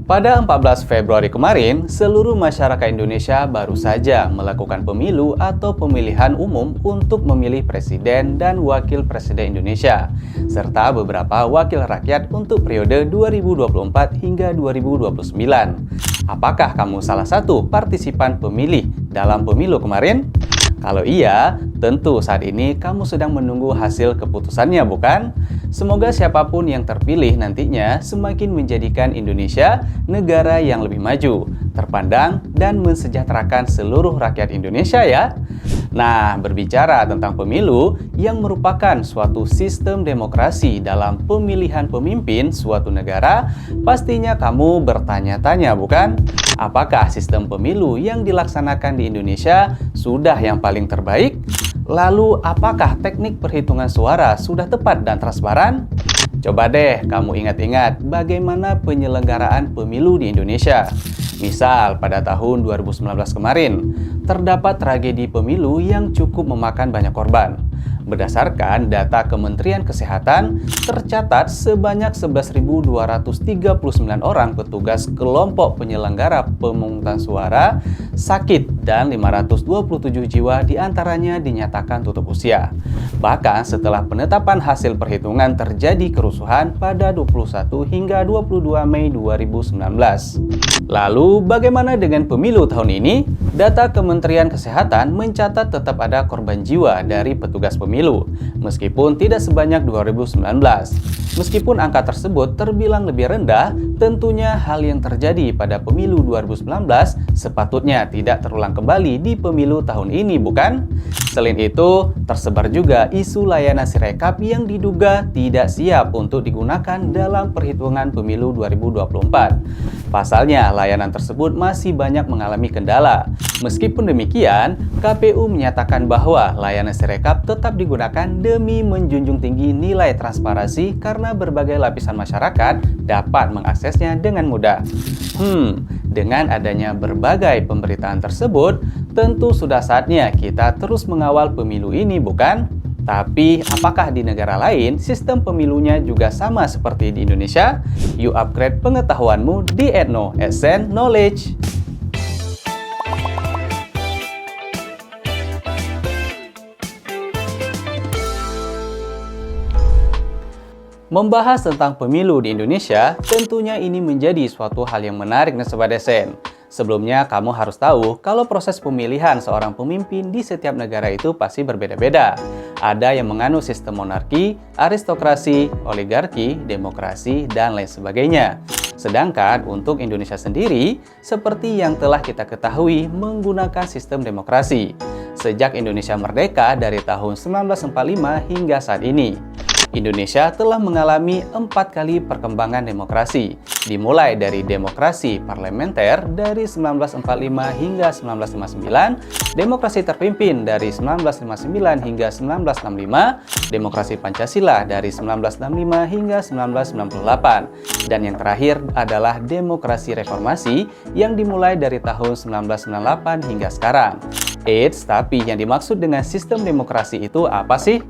Pada 14 Februari kemarin, seluruh masyarakat Indonesia baru saja melakukan pemilu atau pemilihan umum untuk memilih presiden dan wakil presiden Indonesia, serta beberapa wakil rakyat untuk periode 2024 hingga 2029. Apakah kamu salah satu partisipan pemilih dalam pemilu kemarin? Kalau iya, tentu saat ini kamu sedang menunggu hasil keputusannya, bukan? Semoga siapapun yang terpilih nantinya semakin menjadikan Indonesia negara yang lebih maju, terpandang, dan mensejahterakan seluruh rakyat Indonesia ya. Nah, berbicara tentang pemilu yang merupakan suatu sistem demokrasi dalam pemilihan pemimpin suatu negara, pastinya kamu bertanya-tanya, bukan? Apakah sistem pemilu yang dilaksanakan di Indonesia sudah yang paling terbaik? Lalu, apakah teknik perhitungan suara sudah tepat dan transparan? Coba deh kamu ingat-ingat bagaimana penyelenggaraan pemilu di Indonesia. Misal, pada tahun 2019 kemarin, terdapat tragedi pemilu yang cukup memakan banyak korban. Berdasarkan data Kementerian Kesehatan, tercatat sebanyak 11.239 orang petugas kelompok penyelenggara pemungutan suara sakit dan 527 jiwa diantaranya dinyatakan tutup usia. Bahkan setelah penetapan hasil perhitungan terjadi kerusuhan pada 21 hingga 22 Mei 2019. Lalu, bagaimana dengan pemilu tahun ini? Data Kementerian Kesehatan mencatat tetap ada korban jiwa dari petugas pemilu, meskipun tidak sebanyak 2019. Meskipun angka tersebut terbilang lebih rendah, tentunya hal yang terjadi pada pemilu 2019 sepatutnya tidak terulang kembali di pemilu tahun ini, bukan? Selain itu, tersebar juga isu layanan Sirekap yang diduga tidak siap untuk digunakan dalam perhitungan pemilu 2024. Pasalnya, layanan tersebut masih banyak mengalami kendala. Meskipun demikian, KPU menyatakan bahwa layanan Sirekap tetap digunakan demi menjunjung tinggi nilai transparansi karena berbagai lapisan masyarakat dapat mengaksesnya dengan mudah. Dengan adanya berbagai pemberitaan tersebut, tentu sudah saatnya kita terus mengawal pemilu ini, bukan? Tapi, apakah di negara lain sistem pemilunya juga sama seperti di Indonesia? Yuk upgrade pengetahuanmu di Ethno Essence Knowledge. Membahas tentang pemilu di Indonesia, tentunya ini menjadi suatu hal yang menarik nih Sobat Esen. Sebelumnya, kamu harus tahu kalau proses pemilihan seorang pemimpin di setiap negara itu pasti berbeda-beda. Ada yang menganut sistem monarki, aristokrasi, oligarki, demokrasi, dan lain sebagainya. Sedangkan untuk Indonesia sendiri, seperti yang telah kita ketahui menggunakan sistem demokrasi. Sejak Indonesia merdeka dari tahun 1945 hingga saat ini, Indonesia telah mengalami 4 kali perkembangan demokrasi, dimulai dari demokrasi parlementer dari 1945 hingga 1959, demokrasi terpimpin dari 1959 hingga 1965, demokrasi Pancasila dari 1965 hingga 1998, dan yang terakhir adalah demokrasi reformasi yang dimulai dari tahun 1998 hingga sekarang. Tapi yang dimaksud dengan sistem demokrasi itu apa sih?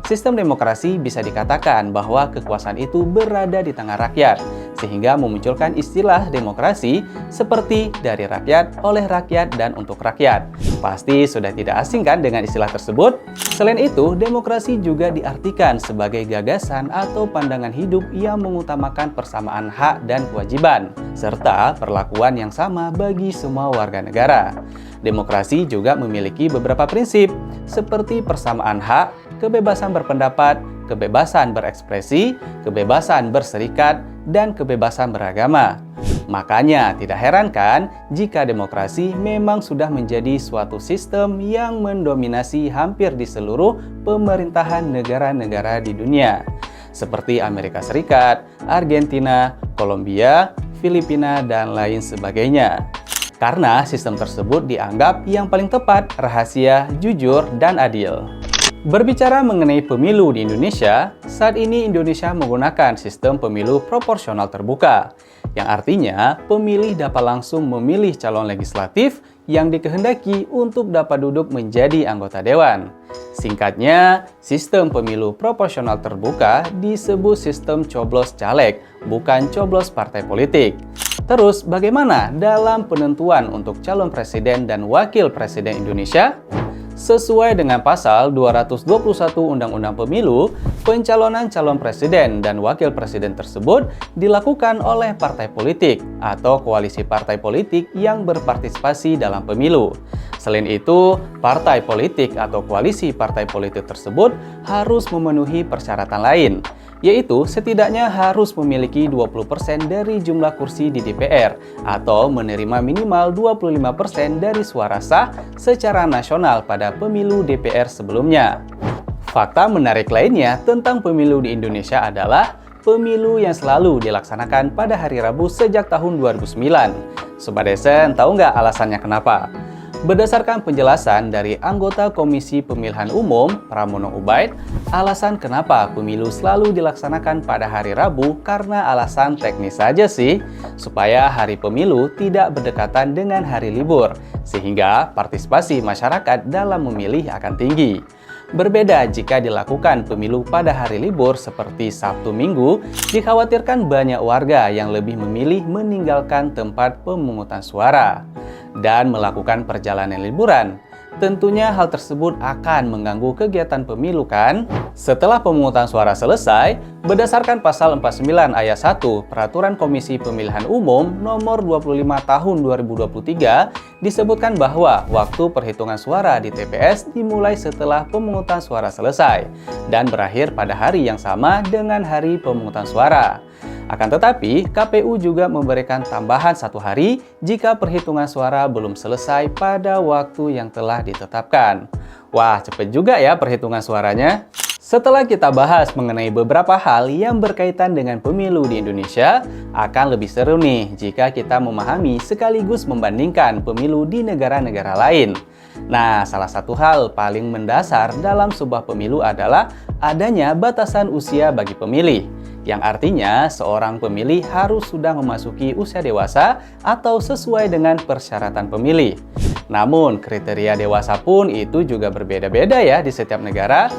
Sistem demokrasi bisa dikatakan bahwa kekuasaan itu berada di tangan rakyat, sehingga memunculkan istilah demokrasi seperti dari rakyat, oleh rakyat, dan untuk rakyat. Pasti sudah tidak asing kan dengan istilah tersebut? Selain itu, demokrasi juga diartikan sebagai gagasan atau pandangan hidup yang mengutamakan persamaan hak dan kewajiban, serta perlakuan yang sama bagi semua warga negara. Demokrasi juga memiliki beberapa prinsip, seperti persamaan hak, kebebasan berpendapat, kebebasan berekspresi, kebebasan berserikat, dan kebebasan beragama. Makanya tidak heran kan jika demokrasi memang sudah menjadi suatu sistem yang mendominasi hampir di seluruh pemerintahan negara-negara di dunia, seperti Amerika Serikat, Argentina, Kolombia, Filipina, dan lain sebagainya. Karena sistem tersebut dianggap yang paling tepat, rahasia, jujur, dan adil. Berbicara mengenai pemilu di Indonesia, saat ini Indonesia menggunakan sistem pemilu proporsional terbuka, yang artinya pemilih dapat langsung memilih calon legislatif yang dikehendaki untuk dapat duduk menjadi anggota dewan. Singkatnya, sistem pemilu proporsional terbuka disebut sistem coblos caleg, bukan coblos partai politik. Terus, bagaimana dalam penentuan untuk calon presiden dan wakil presiden Indonesia? Sesuai dengan pasal 221 Undang-Undang Pemilu, pencalonan calon presiden dan wakil presiden tersebut dilakukan oleh partai politik atau koalisi partai politik yang berpartisipasi dalam pemilu. Selain itu, partai politik atau koalisi partai politik tersebut harus memenuhi persyaratan lain, yaitu setidaknya harus memiliki 20% dari jumlah kursi di DPR atau menerima minimal 25% dari suara sah secara nasional pada pemilu DPR sebelumnya. Fakta menarik lainnya tentang pemilu di Indonesia adalah pemilu yang selalu dilaksanakan pada hari Rabu sejak tahun 2009. Sobat Desen, tahu nggak alasannya kenapa? Berdasarkan penjelasan dari anggota Komisi Pemilihan Umum, Pramono Ubaid, alasan kenapa pemilu selalu dilaksanakan pada hari Rabu karena alasan teknis saja sih, supaya hari pemilu tidak berdekatan dengan hari libur, sehingga partisipasi masyarakat dalam memilih akan tinggi. Berbeda jika dilakukan pemilu pada hari libur seperti Sabtu Minggu, dikhawatirkan banyak warga yang lebih memilih meninggalkan tempat pemungutan suara dan melakukan perjalanan liburan. Tentunya hal tersebut akan mengganggu kegiatan pemilu kan? Setelah pemungutan suara selesai, berdasarkan pasal 49 ayat 1 Peraturan Komisi Pemilihan Umum nomor 25 tahun 2023 disebutkan bahwa waktu perhitungan suara di TPS dimulai setelah pemungutan suara selesai dan berakhir pada hari yang sama dengan hari pemungutan suara. Akan tetapi, KPU juga memberikan tambahan 1 hari jika perhitungan suara belum selesai pada waktu yang telah ditetapkan. Wah, cepet juga ya perhitungan suaranya. Setelah kita bahas mengenai beberapa hal yang berkaitan dengan pemilu di Indonesia, akan lebih seru nih jika kita memahami sekaligus membandingkan pemilu di negara-negara lain. Nah, salah satu hal paling mendasar dalam sebuah pemilu adalah adanya batasan usia bagi pemilih, yang artinya seorang pemilih harus sudah memasuki usia dewasa atau sesuai dengan persyaratan pemilih. Namun, kriteria dewasa pun itu juga berbeda-beda ya di setiap negara.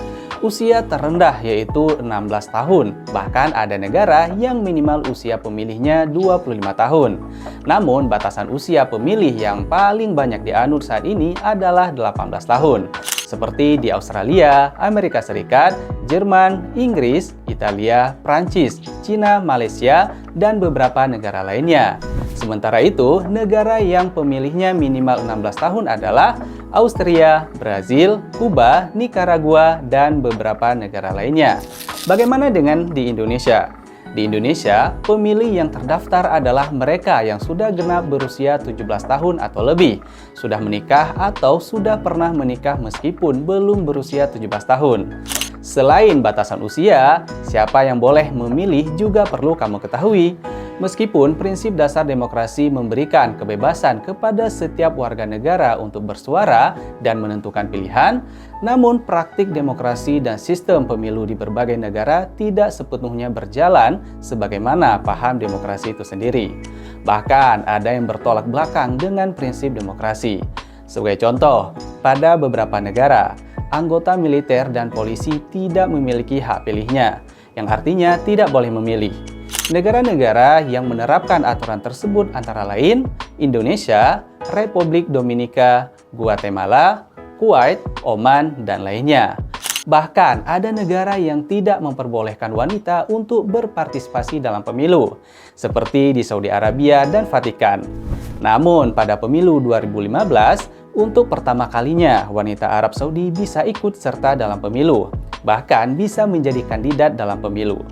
Usia terendah yaitu 16 tahun, bahkan ada negara yang minimal usia pemilihnya 25 tahun. Namun, batasan usia pemilih yang paling banyak dianut saat ini adalah 18 tahun. Seperti di Australia, Amerika Serikat, Jerman, Inggris, Italia, Prancis, Cina, Malaysia, dan beberapa negara lainnya. Sementara itu, negara yang pemilihnya minimal 16 tahun adalah Austria, Brazil, Kuba, Nicaragua, dan beberapa negara lainnya. Bagaimana dengan di Indonesia? Di Indonesia, pemilih yang terdaftar adalah mereka yang sudah genap berusia 17 tahun atau lebih, sudah menikah atau sudah pernah menikah meskipun belum berusia 17 tahun. Selain batasan usia, siapa yang boleh memilih juga perlu kamu ketahui. Meskipun prinsip dasar demokrasi memberikan kebebasan kepada setiap warga negara untuk bersuara dan menentukan pilihan, namun praktik demokrasi dan sistem pemilu di berbagai negara tidak sepenuhnya berjalan sebagaimana paham demokrasi itu sendiri. Bahkan ada yang bertolak belakang dengan prinsip demokrasi. Sebagai contoh, pada beberapa negara, anggota militer dan polisi tidak memiliki hak pilihnya, yang artinya tidak boleh memilih. Negara-negara yang menerapkan aturan tersebut antara lain Indonesia, Republik Dominika, Guatemala, Kuwait, Oman, dan lainnya. Bahkan ada negara yang tidak memperbolehkan wanita untuk berpartisipasi dalam pemilu, seperti di Saudi Arabia dan Vatikan. Namun pada pemilu 2015, untuk pertama kalinya wanita Arab Saudi bisa ikut serta dalam pemilu, bahkan bisa menjadi kandidat dalam pemilu.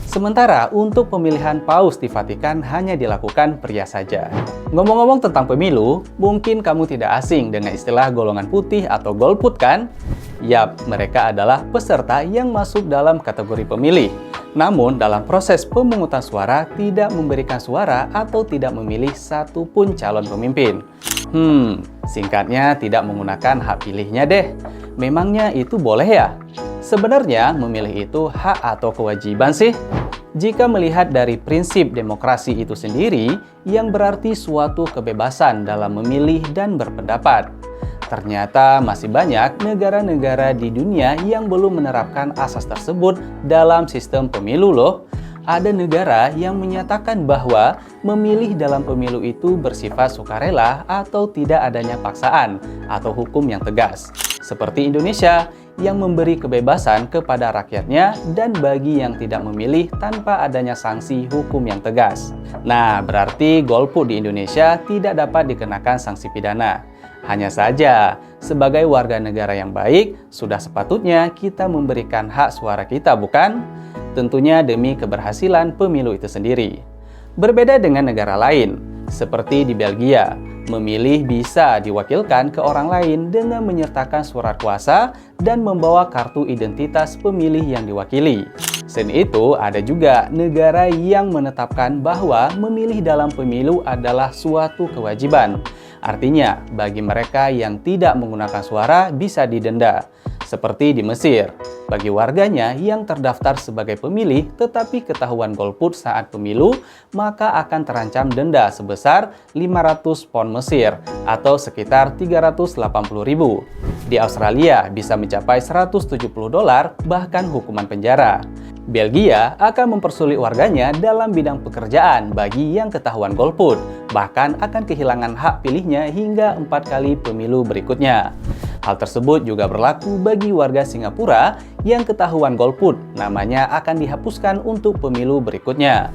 Sementara untuk pemilihan paus di Vatikan hanya dilakukan pria saja. Ngomong-ngomong tentang pemilu, mungkin kamu tidak asing dengan istilah golongan putih atau golput kan? Yap, mereka adalah peserta yang masuk dalam kategori pemilih. Namun dalam proses pemungutan suara tidak memberikan suara atau tidak memilih satupun calon pemimpin. Singkatnya tidak menggunakan hak pilihnya deh. Memangnya itu boleh ya? Sebenarnya memilih itu hak atau kewajiban sih? Jika melihat dari prinsip demokrasi itu sendiri, yang berarti suatu kebebasan dalam memilih dan berpendapat. Ternyata masih banyak negara-negara di dunia yang belum menerapkan asas tersebut dalam sistem pemilu loh. ada negara yang menyatakan bahwa memilih dalam pemilu itu bersifat sukarela atau tidak adanya paksaan atau hukum yang tegas. Seperti Indonesia yang memberi kebebasan kepada rakyatnya dan bagi yang tidak memilih tanpa adanya sanksi hukum yang tegas. Nah, berarti golput di Indonesia tidak dapat dikenakan sanksi pidana. Hanya saja, sebagai warga negara yang baik, sudah sepatutnya kita memberikan hak suara kita, bukan? Tentunya demi keberhasilan pemilu itu sendiri. Berbeda dengan negara lain, seperti di Belgia, memilih bisa diwakilkan ke orang lain dengan menyertakan surat kuasa dan membawa kartu identitas pemilih yang diwakili. Selain itu, ada juga negara yang menetapkan bahwa memilih dalam pemilu adalah suatu kewajiban. Artinya, bagi mereka yang tidak menggunakan suara bisa didenda. Seperti di Mesir, bagi warganya yang terdaftar sebagai pemilih tetapi ketahuan golput saat pemilu, maka akan terancam denda sebesar 500 pound Mesir atau sekitar 380.000. Di Australia bisa mencapai 170 dolar, bahkan hukuman penjara. Belgia akan mempersulit warganya dalam bidang pekerjaan bagi yang ketahuan golput, bahkan akan kehilangan hak pilihnya hingga 4 kali pemilu berikutnya. Hal tersebut juga berlaku bagi warga Singapura yang ketahuan golput, namanya akan dihapuskan untuk pemilu berikutnya.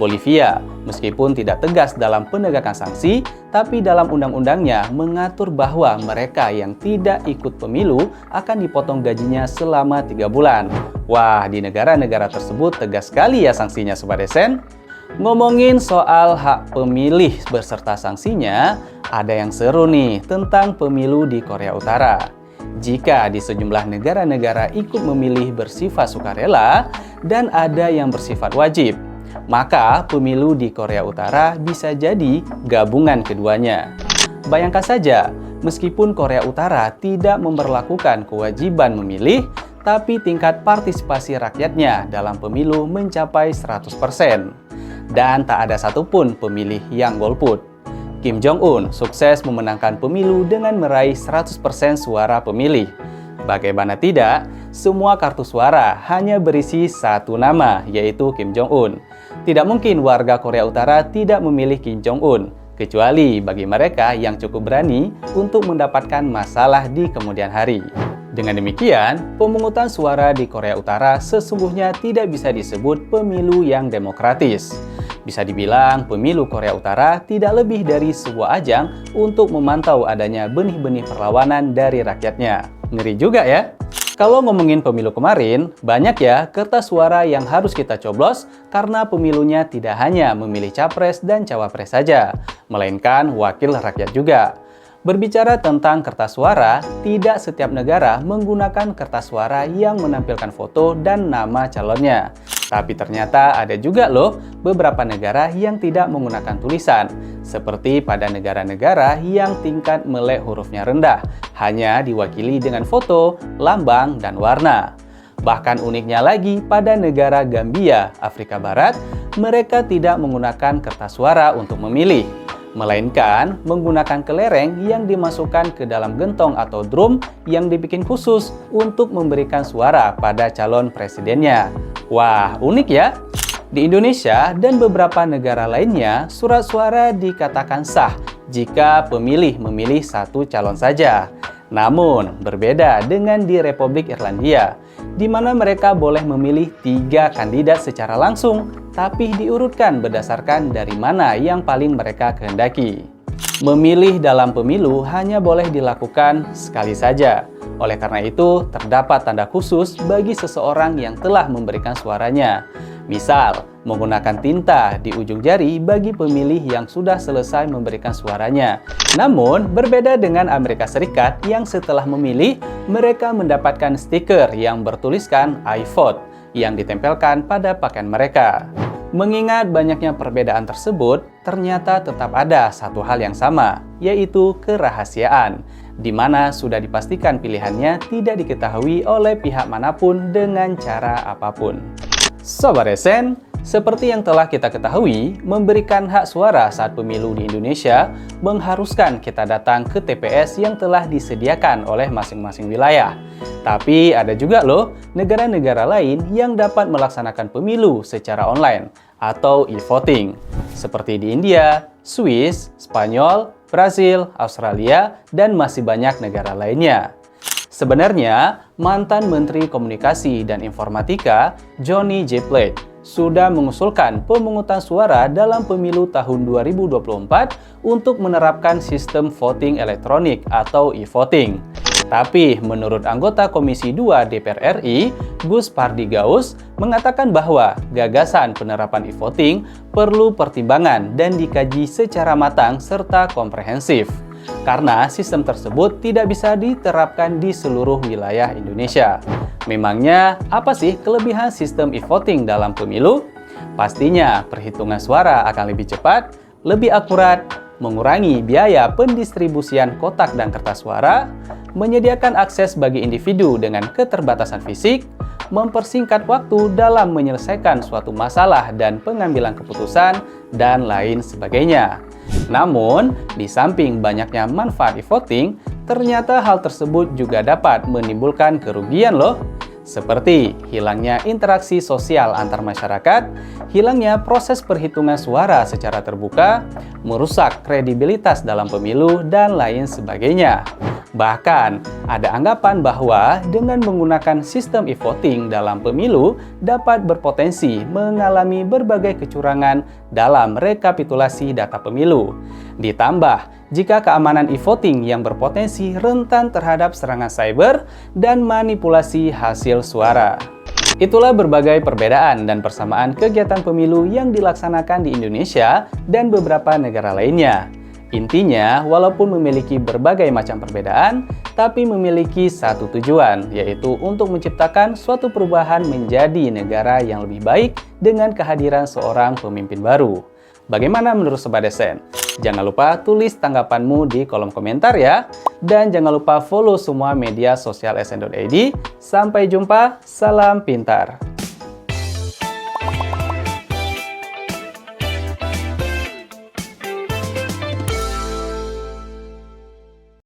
Bolivia, meskipun tidak tegas dalam penegakan sanksi, tapi dalam undang-undangnya mengatur bahwa mereka yang tidak ikut pemilu akan dipotong gajinya selama 3 bulan. Wah, di negara-negara tersebut tegas sekali ya sanksinya Sobat Esen. Ngomongin soal hak pemilih beserta sanksinya, ada yang seru nih tentang pemilu di Korea Utara. Jika di sejumlah negara-negara ikut memilih bersifat sukarela dan ada yang bersifat wajib, maka pemilu di Korea Utara bisa jadi gabungan keduanya. Bayangkan saja, meskipun Korea Utara tidak memberlakukan kewajiban memilih, tapi tingkat partisipasi rakyatnya dalam pemilu mencapai 100%. Dan tak ada satupun pemilih yang golput. Kim Jong-un sukses memenangkan pemilu dengan meraih 100% suara pemilih. Bagaimana tidak, semua kartu suara hanya berisi satu nama, yaitu Kim Jong-un. Tidak mungkin warga Korea Utara tidak memilih Kim Jong-un, kecuali bagi mereka yang cukup berani untuk mendapatkan masalah di kemudian hari. Dengan demikian, pemungutan suara di Korea Utara sesungguhnya tidak bisa disebut pemilu yang demokratis. Bisa dibilang, pemilu Korea Utara tidak lebih dari sebuah ajang untuk memantau adanya benih-benih perlawanan dari rakyatnya. Ngeri juga ya? Kalau ngomongin pemilu kemarin, banyak ya kertas suara yang harus kita coblos karena pemilunya tidak hanya memilih capres dan cawapres saja, melainkan wakil rakyat juga. Berbicara tentang kertas suara, tidak setiap negara menggunakan kertas suara yang menampilkan foto dan nama calonnya. Tapi ternyata ada juga loh beberapa negara yang tidak menggunakan tulisan, seperti pada negara-negara yang tingkat melek hurufnya rendah, hanya diwakili dengan foto, lambang, dan warna. Bahkan uniknya lagi, pada negara Gambia, Afrika Barat, mereka tidak menggunakan kertas suara untuk memilih, melainkan menggunakan kelereng yang dimasukkan ke dalam gentong atau drum yang dibikin khusus untuk memberikan suara pada calon presidennya. Wah, unik ya? Di Indonesia dan beberapa negara lainnya, surat suara dikatakan sah jika pemilih memilih satu calon saja. Namun, berbeda dengan di Republik Irlandia, di mana mereka boleh memilih 3 kandidat secara langsung, tapi diurutkan berdasarkan dari mana yang paling mereka kehendaki. Memilih dalam pemilu hanya boleh dilakukan sekali saja. Oleh karena itu, terdapat tanda khusus bagi seseorang yang telah memberikan suaranya. Misal, menggunakan tinta di ujung jari bagi pemilih yang sudah selesai memberikan suaranya. Namun, berbeda dengan Amerika Serikat yang setelah memilih, mereka mendapatkan stiker yang bertuliskan I vote yang ditempelkan pada pakaian mereka. Mengingat banyaknya perbedaan tersebut, ternyata tetap ada satu hal yang sama, yaitu kerahasiaan, di mana sudah dipastikan pilihannya tidak diketahui oleh pihak manapun dengan cara apapun. Sobat Esen, Seperti yang telah kita ketahui, memberikan hak suara saat pemilu di Indonesia mengharuskan kita datang ke TPS yang telah disediakan oleh masing-masing wilayah. Tapi ada juga loh negara-negara lain yang dapat melaksanakan pemilu secara online atau e-voting, seperti di India, Swiss, Spanyol, Brasil, Australia, dan masih banyak negara lainnya. Sebenarnya, mantan Menteri Komunikasi dan Informatika, Johnny J. Plate, sudah mengusulkan pemungutan suara dalam pemilu tahun 2024 untuk menerapkan sistem voting elektronik atau e-voting. Tapi menurut anggota Komisi 2 DPR RI, Gus Pardi Gaus, mengatakan bahwa gagasan penerapan e-voting perlu pertimbangan dan dikaji secara matang serta komprehensif. Karena sistem tersebut tidak bisa diterapkan di seluruh wilayah Indonesia. Memangnya apa sih kelebihan sistem e-voting dalam pemilu? Pastinya perhitungan suara akan lebih cepat, lebih akurat, mengurangi biaya pendistribusian kotak dan kertas suara, menyediakan akses bagi individu dengan keterbatasan fisik, mempersingkat waktu dalam menyelesaikan suatu masalah dan pengambilan keputusan, dan lain sebagainya. Namun, di samping banyaknya manfaat e-voting, ternyata hal tersebut juga dapat menimbulkan kerugian loh. Seperti hilangnya interaksi sosial antar masyarakat, hilangnya proses perhitungan suara secara terbuka, merusak kredibilitas dalam pemilu, dan lain sebagainya. Bahkan, ada anggapan bahwa dengan menggunakan sistem e-voting dalam pemilu dapat berpotensi mengalami berbagai kecurangan dalam rekapitulasi data pemilu. Ditambah, jika keamanan e-voting yang berpotensi rentan terhadap serangan cyber dan manipulasi hasil suara. Itulah berbagai perbedaan dan persamaan kegiatan pemilu yang dilaksanakan di Indonesia dan beberapa negara lainnya. Intinya, walaupun memiliki berbagai macam perbedaan, tapi memiliki satu tujuan, yaitu untuk menciptakan suatu perubahan menjadi negara yang lebih baik dengan kehadiran seorang pemimpin baru. Bagaimana menurut Sobat SN? Jangan lupa tulis tanggapanmu di kolom komentar ya. Dan jangan lupa follow semua media sosial SN.id. Sampai jumpa, salam pintar.